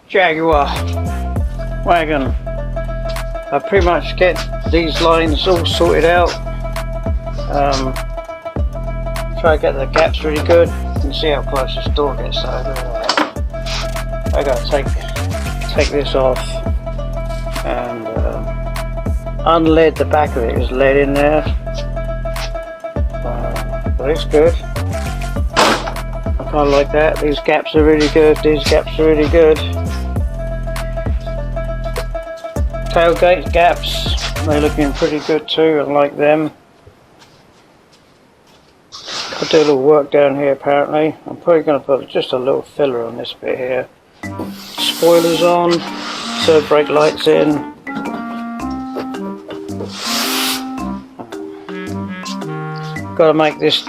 Jaguar wagon. I pretty much get these lines all sorted out. Try to get the gaps really good and see how close this door gets. So I gotta take this off and unlead the back of it. There's lead in there, but it's good. I kind of like that. These gaps are really good. These gaps are really good. Tailgate gaps, they're looking pretty good too. I like them. I'll do a little work down here apparently. I'm probably going to put just a little filler on this bit here. Spoilers on, third brake lights in. Got to make this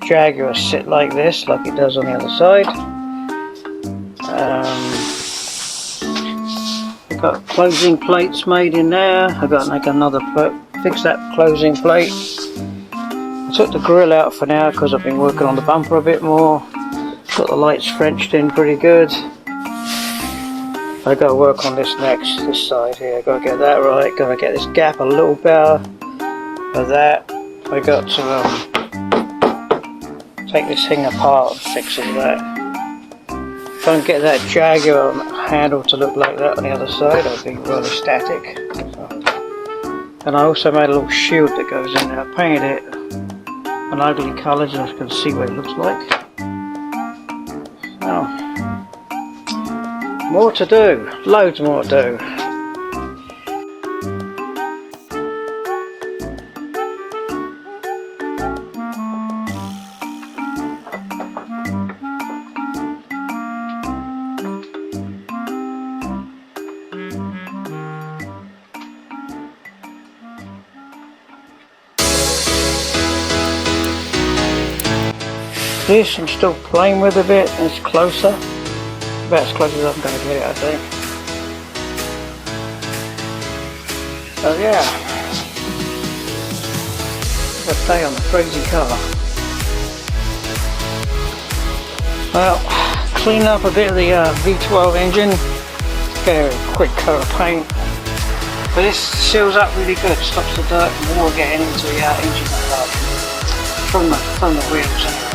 Jaguar sit like this, like it does on the other side. I've got closing plates made in there. I've got to make another plate, fix that closing plate. I took the grill out for now because I've been working on the bumper a bit more. Got the lights Frenched in pretty good. I got to work on this next, this side here. Got to get that right. Got to get this gap a little better. For that, I got to take this thing apart and fix all that. Try and get that Jaguar handle to look like that on the other side. I'll be really static. And I also made a little shield that goes in there. I painted it an ugly colour so I can see what it looks like. Now, more to do, loads more to do. This I'm still playing with a bit. It's closer, about as close as I'm going to get it, I think. So yeah, what a day on the crazy car. Well, clean up a bit of the V12 engine, get a quick coat of paint. But this seals up really good, stops the dirt and water getting into the engine from the wheels anyway.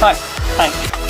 Right, thanks.